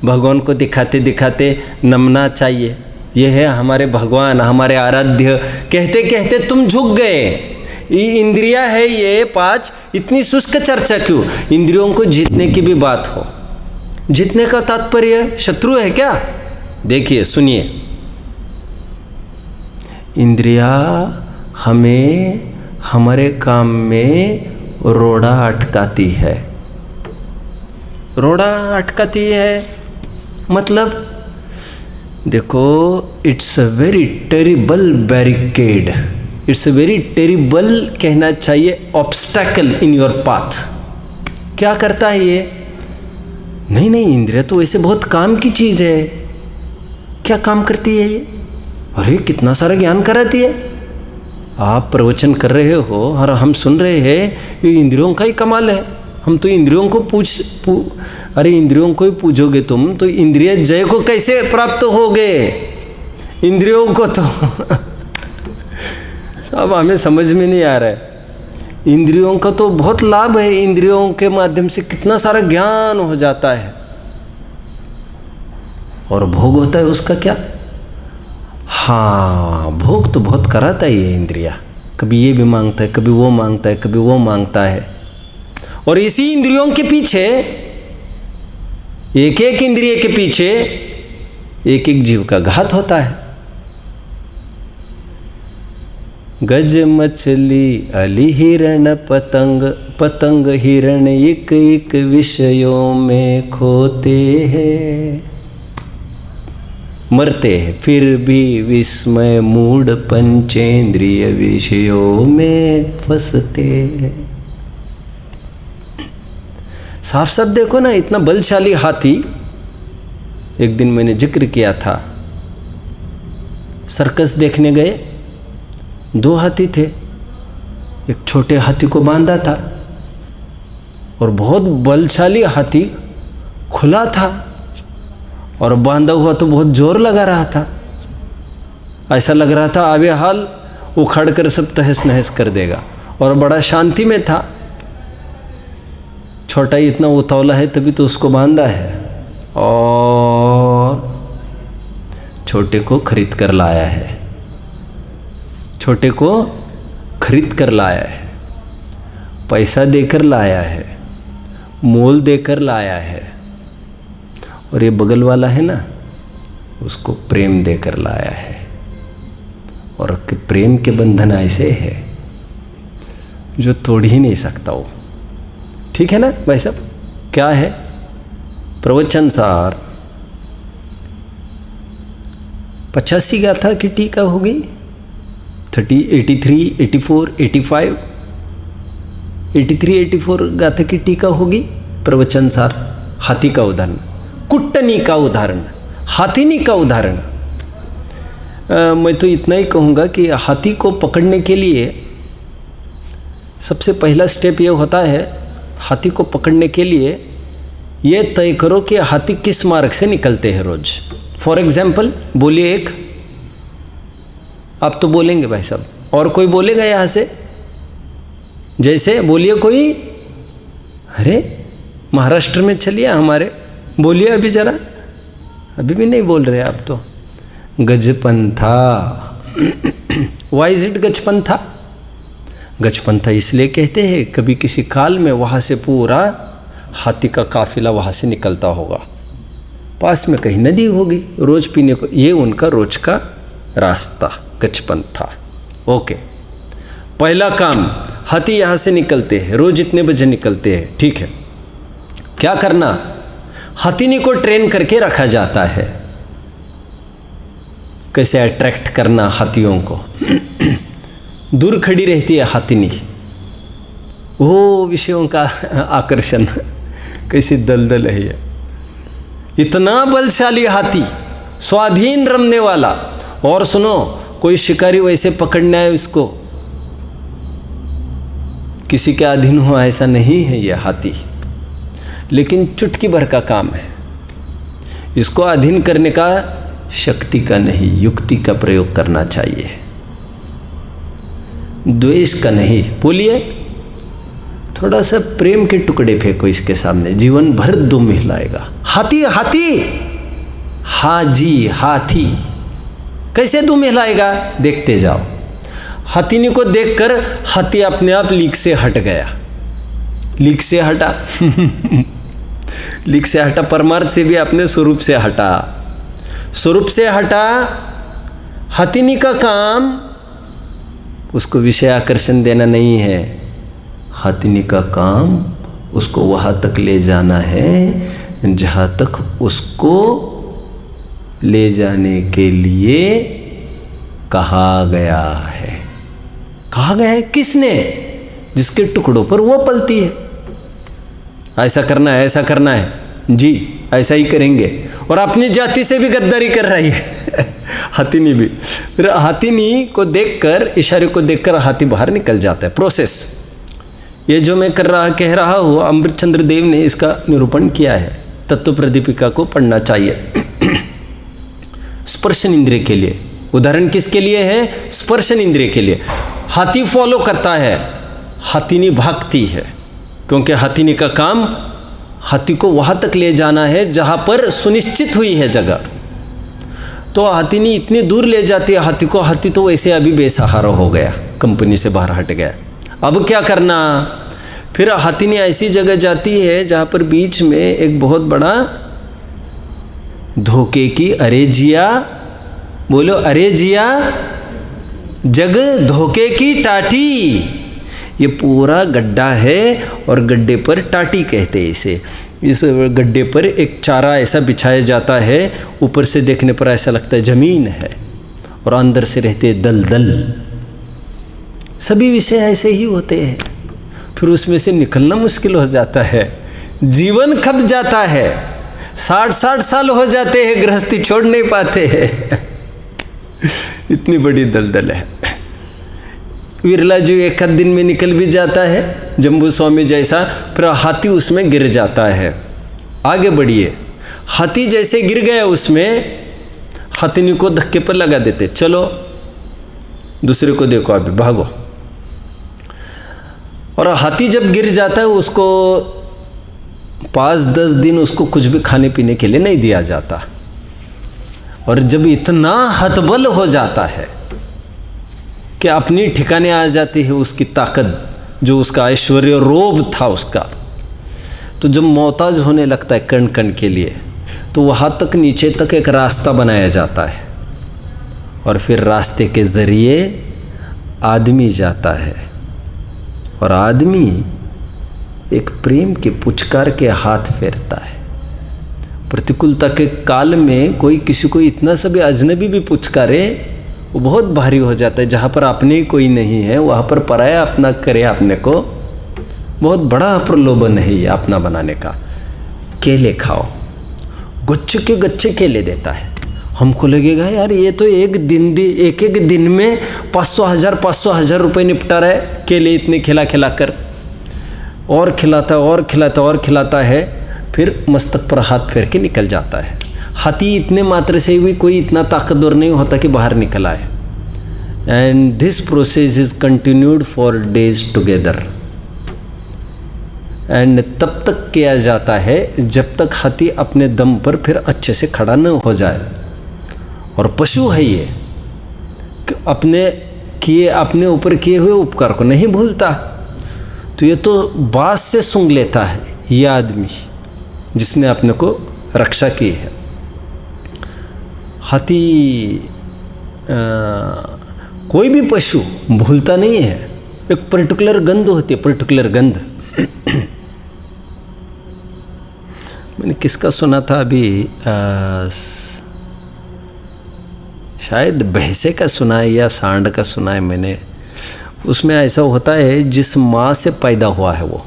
भगवान को दिखाते दिखाते नमना चाहिए। ये है हमारे भगवान, हमारे आराध्य। कहते कहते तुम झुक गए। इंद्रिया है ये 5, इतनी शुष्क चर्चा क्यों? इंद्रियों को जीतने की भी बात हो। जीतने का तात्पर्य शत्रु है क्या? देखिए, सुनिए। इंद्रिया हमें हमारे काम में रोड़ा अटकाती है। रोड़ा अटकाती है मतलब देखो, it's a very terrible barricade, it's a very terrible कहना चाहिए ऑब्स्टैकल इन योर पाथ। क्या करता है ये? नहीं, इंद्रिया तो वैसे बहुत काम की चीज़ है। क्या काम करती है ये? अरे कितना सारा ज्ञान कराती है। आप प्रवचन कर रहे हो और हम सुन रहे हैं, ये इंद्रियों का ही कमाल है। हम तो इंद्रियों को अरे इंद्रियों को ही पूजोगे तुम तो इंद्रिय जय को कैसे प्राप्त होगे? इंद्रियों को तो सब हमें समझ में नहीं आ रहा है। इंद्रियों का तो बहुत लाभ है। इंद्रियों के माध्यम से कितना सारा ज्ञान हो जाता है और भोग होता है उसका क्या? हाँ, भोग तो बहुत कराता है ये इंद्रिया, कभी ये भी मांगता है, कभी वो मांगता है, कभी वो मांगता है। और इसी इंद्रियों के पीछे, एक एक इंद्रिय के पीछे एक एक जीव का घात होता है। गज मछली अली हिरण पतंग, पतंग हिरण एक एक विषयों में खोते हैं, मरते हैं फिर भी विस्मय मूढ़ पंचेंद्रिय विषयों में फंसते हैं। साफ साफ देखो ना, इतना बलशाली हाथी, एक दिन मैंने जिक्र किया था, सर्कस देखने गए, 2 हाथी थे, एक छोटे हाथी को बांधा था और बहुत बलशाली हाथी खुला था और बांधा हुआ तो बहुत जोर लगा रहा था। ऐसा लग रहा था आबे हाल उखाड़ कर सब तहस नहस कर देगा, और बड़ा शांति में था। छोटा ही इतना उतौला है तभी तो उसको बांधा है, और छोटे को खरीद कर लाया है, छोटे को खरीद कर लाया है, पैसा देकर लाया है, मोल देकर लाया है। और ये बगल वाला है ना, उसको प्रेम देकर लाया है। और प्रेम के बंधन ऐसे है जो तोड़ ही नहीं सकता वो। ठीक है ना भाई साहब? क्या है प्रवचन सार? 85 गाथा की टीका होगी, 30, 83, 84, 85, 83, 84 गाथा की टीका होगी। प्रवचन सार, हाथी का उदाहरण, कुट्टनी का उदाहरण, हाथीनी का उदाहरण। मैं तो इतना ही कहूँगा कि हाथी को पकड़ने के लिए सबसे पहला स्टेप ये होता है, हाथी को पकड़ने के लिए ये तय करो कि हाथी किस मार्ग से निकलते हैं रोज। फॉर एग्जाम्पल बोलिए एक, आप तो बोलेंगे भाई साहब, और कोई बोलेगा यहाँ से? जैसे बोलिए कोई, अरे महाराष्ट्र में चलिए हमारे, बोलिए अभी ज़रा, अभी भी नहीं बोल रहे आप तो। Gajpantha. Why is it Gajpantha? Gajpantha इसलिए कहते हैं, कभी किसी काल में वहाँ से पूरा हाथी का काफिला वहाँ से निकलता होगा, पास में कहीं नदी होगी रोज पीने को, ये उनका रोज का रास्ता गजपंथा। ओके, पहला काम, हाथी यहाँ से निकलते हैं, रोज इतने बजे निकलते हैं, ठीक है। क्या करना? हाथीनी को ट्रेन करके रखा जाता है, कैसे अट्रैक्ट करना हाथियों को। दूर खड़ी रहती है हाथीनी, वो विषयों का आकर्षण, कैसी दलदल है ये। इतना बलशाली हाथी, स्वाधीन रमने वाला। और सुनो, कोई शिकारी वैसे पकड़ना है उसको, किसी के अधीन हुआ ऐसा नहीं है ये हाथी, लेकिन चुटकी भर का काम है। इसको अधीन करने का शक्ति का नहीं, युक्ति का प्रयोग करना चाहिए, द्वेष का नहीं। बोलिए, थोड़ा सा प्रेम के टुकड़े फेंको इसके सामने, जीवन भर दुम हिलाएगा। हाथी हाथी, हाजी हाथी, कैसे दुम हिलाएगा? देखते जाओ। हाथीनी को देखकर हाथी अपने आप लीक से हट गया, लीक से हटा लीक से हटा, परमार्थ से भी अपने स्वरूप से हटा, स्वरूप से हटा। हाथीनी का काम उसको विषय आकर्षण देना नहीं है, हाथीनी का काम उसको वहाँ तक ले जाना है जहाँ तक उसको ले जाने के लिए कहा गया है। कहा गया है किसने? जिसके टुकड़ों पर वो पलती है। ऐसा करना है, ऐसा करना है, जी ऐसा ही करेंगे। और अपनी जाति से भी गद्दारी कर रही है हाथीनी भी। फिर हाथीनी को देखकर, इशारे को देखकर हाथी बाहर निकल जाता है। प्रोसेस ये जो मैं कह रहा हूँ, अमृत चंद्र देव ने इसका निरूपण किया है। तत्व प्रदीपिका को पढ़ना चाहिए। स्पर्शन इंद्रिय के लिए, उदाहरण किसके लिए है? स्पर्शन इंद्रिय के लिए। हाथी फॉलो करता है, हाथीनी भागती है, क्योंकि हाथीनी का काम हाथी को वहाँ तक ले जाना है जहाँ पर सुनिश्चित हुई है जगह। तो हाथी इतनी दूर ले जाती है हाथी को, हाथी तो वैसे अभी बेसहारा हो गया, कंपनी से बाहर हट गया। अब क्या करना? फिर हाथी ऐसी जगह जाती है जहाँ पर बीच में एक बहुत बड़ा धोखे की, अरे जिया बोलो, अरे जिया जग धोखे की टाटी। ये पूरा गड्ढा है और गड्ढे पर टाटी कहते हैं इसे। इस गड्ढे पर एक चारा ऐसा बिछाया जाता है, ऊपर से देखने पर ऐसा लगता है ज़मीन है और अंदर से रहते दलदल। सभी विषय ऐसे ही होते हैं, फिर उसमें से निकलना मुश्किल हो जाता है, जीवन खप जाता है, 60-60 साल हो जाते हैं, गृहस्थी छोड़ नहीं पाते हैं। इतनी बड़ी दलदल है। विरला जी एक आध दिन में निकल भी जाता है, जम्बू स्वामी जैसा, फिर हाथी उसमें गिर जाता है। आगे बढ़िए, हाथी जैसे गिर गया उसमें, हाथी को धक्के पर लगा देते, चलो दूसरे को देखो, अभी भागो। और हाथी जब गिर जाता है उसको 5-10 दिन उसको कुछ भी खाने पीने के लिए नहीं दिया जाता। और जब इतना हतबल हो जाता है कि अपनी ठिकाने आ जाती है उसकी ताकत, जो उसका ऐश्वर्य रोब था उसका, तो जब मोहताज होने लगता है कण कण के लिए, तो वहाँ तक नीचे तक एक रास्ता बनाया जाता है और फिर रास्ते के ज़रिए आदमी जाता है और आदमी एक प्रेम के पुचकार के हाथ फेरता है। प्रतिकूलता के काल में कोई किसी को इतना सा भी अजनबी भी पुचकारे, वो बहुत भारी हो जाता है। जहाँ पर अपने ही कोई नहीं है वहाँ पर पराया अपना करे अपने को, बहुत बड़ा प्रलोभन है ये अपना बनाने का। केले खाओ, गुच्छे के गच्छे केले देता है। हमको लगेगा यार ये तो एक दिन में 500,000 रुपये निपटा रहा है, केले इतने खिला खिला कर, और खिलाता है, फिर मस्तक पर हाथ फेर के निकल जाता है। हाथी इतने मात्र से भी कोई इतना ताकतवर नहीं होता कि बाहर निकल आए। And this process is continued for days together. And तब तक किया जाता है जब तक हाथी अपने दम पर फिर अच्छे से खड़ा न हो जाए। और पशु है ये, अपने ऊपर किए हुए उपकार को नहीं भूलता। तो ये तो बास से सूंघ लेता है ये आदमी जिसने अपने को रक्षा की है। हाथी कोई भी पशु भूलता नहीं है। एक पर्टिकुलर गंध होती है, पर्टिकुलर गंध। मैंने किसका सुना था अभी, शायद भैंसे का सुना है या सांड का सुना है मैंने। उसमें ऐसा होता है जिस माँ से पैदा हुआ है वो,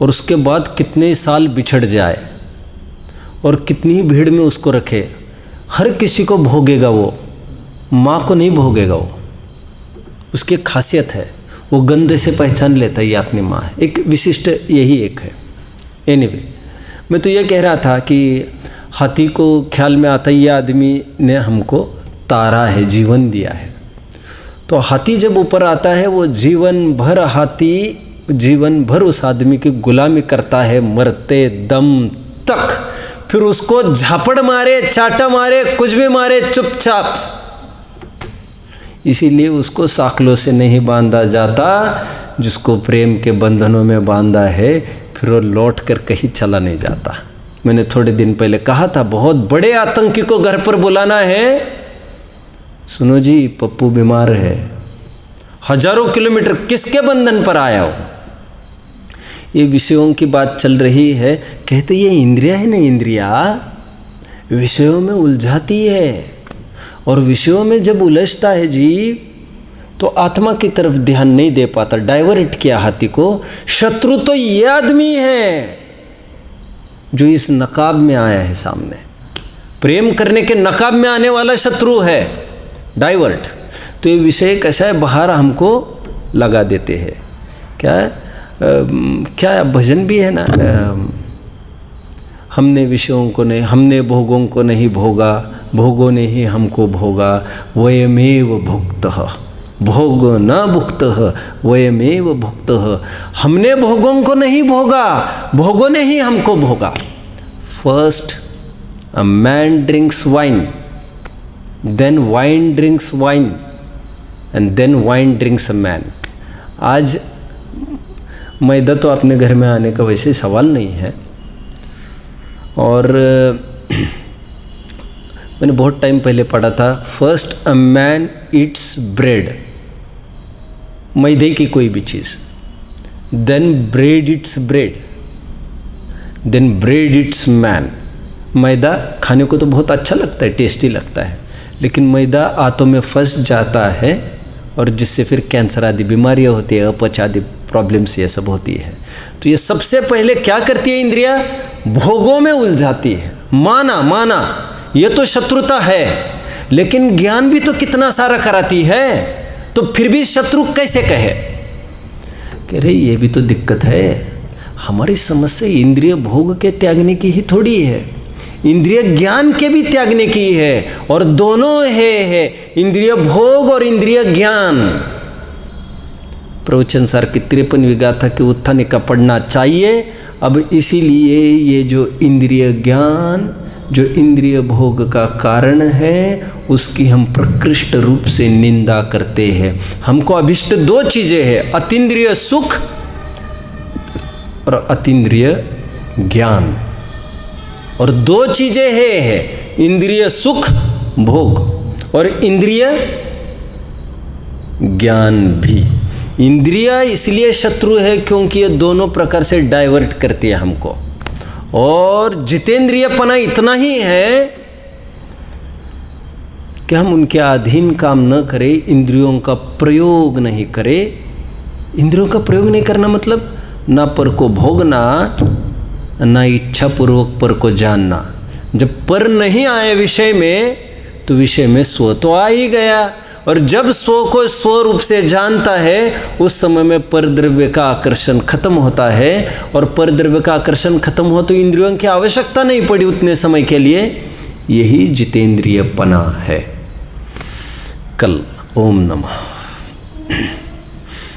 और उसके बाद कितने साल बिछड़ जाए और कितनी भीड़ में उसको रखे, हर किसी को भोगेगा वो, माँ को नहीं भोगेगा वो। उसकी खासियत है, वो गंध से पहचान लेता है ये अपनी माँ है। एक विशिष्ट यही एक है। एनीवे, मैं तो ये कह रहा था कि हाथी को ख्याल में आता है ये आदमी ने हमको तारा है, जीवन दिया है। तो हाथी जब ऊपर आता है वो जीवन भर उस आदमी की गुलामी करता है मरते दम तक। फिर उसको झापड़ मारे, चाटा मारे, कुछ भी मारे, चुपचाप। इसीलिए उसको साकलों से नहीं बांधा जाता। जिसको प्रेम के बंधनों में बांधा है फिर वो लौट कर कहीं चला नहीं जाता। मैंने थोड़े दिन पहले कहा था बहुत बड़े आतंकी को घर पर बुलाना है, सुनो जी पप्पू बीमार है, हजारों किलोमीटर किसके बंधन पर आया हो। ये विषयों की बात चल रही है। कहते ये इंद्रिया है ना, इंद्रिया विषयों में उलझाती है, और विषयों में जब उलझता है जीव तो आत्मा की तरफ ध्यान नहीं दे पाता। डाइवर्ट किया हाथी को। शत्रु तो ये आदमी है जो इस नकाब में आया है सामने, प्रेम करने के नकाब में आने वाला शत्रु है, डाइवर्ट। तो ये विषय कैसा है, बाहर हमको लगा देते हैं। क्या भजन भी है ना, हमने विषयों को नहीं, हमने भोगों को नहीं भोगा, भोगों ने ही हमको भोगा, वयमेव भुक्तः, भोग न भुक्तः वयमेव भुक्तः। हमने भोगों को नहीं भोगा, भोगों ने ही हमको भोगा। First a man drinks wine, then wine drinks wine, and then wine drinks a man. आज मैदा तो अपने घर में आने का वैसे सवाल नहीं है, और मैंने बहुत टाइम पहले पढ़ा था, first a man eats bread, मैदे की कोई भी चीज़, then bread eats bread, then bread eats man. मैदा खाने को तो बहुत अच्छा लगता है, टेस्टी लगता है, लेकिन मैदा आंतों में फंस जाता है और जिससे फिर कैंसर आदि बीमारियां होती है, अपच आदि प्रॉब्लम्स ये सब होती है। तो ये सबसे पहले क्या करती है इंद्रिया? भोगों में उलझाती है। माना ये तो शत्रुता है, लेकिन ज्ञान भी तो कितना सारा कराती है, तो फिर भी शत्रु कैसे कहे? कह रहे ये भी तो दिक्कत है। हमारी समस्या इंद्रिय भोग के त्यागने की ही थोड़ी है, इंद्रिय ज्ञान के भी त्यागने की है, और दोनों है इंद्रिय भोग और इंद्रिय ज्ञान। प्रवचन सार की 53वीं गाथा के उत्थान का पढ़ना चाहिए। अब इसीलिए ये जो इंद्रिय ज्ञान, जो इंद्रिय भोग का कारण है, उसकी हम प्रकृष्ट रूप से निंदा करते हैं। हमको अभिष्ट दो चीज़ें हैं, अतीन्द्रिय सुख और अतीन्द्रिय ज्ञान, और दो चीज़ें हैं, इंद्रिय सुख भोग और इंद्रिय ज्ञान भी। इंद्रिया इसलिए शत्रु है क्योंकि ये दोनों प्रकार से डाइवर्ट करती है हमको, और जितेंद्रियपना इतना ही है कि हम उनके अधीन काम न करें, इंद्रियों का प्रयोग नहीं करें। इंद्रियों का प्रयोग नहीं करना मतलब ना पर को भोगना, ना इच्छा पूर्वक पर को जानना। जब पर नहीं आए विषय में, तो विषय में स्व तो आ ही गया, और जब स्व को स्व रूप से जानता है, उस समय में पर द्रव्य का आकर्षण खत्म होता है, और पर द्रव्य का आकर्षण खत्म हो तो इंद्रियों की आवश्यकता नहीं पड़ी उतने समय के लिए। यही जितेंद्रियपना है। कल ओम नमः।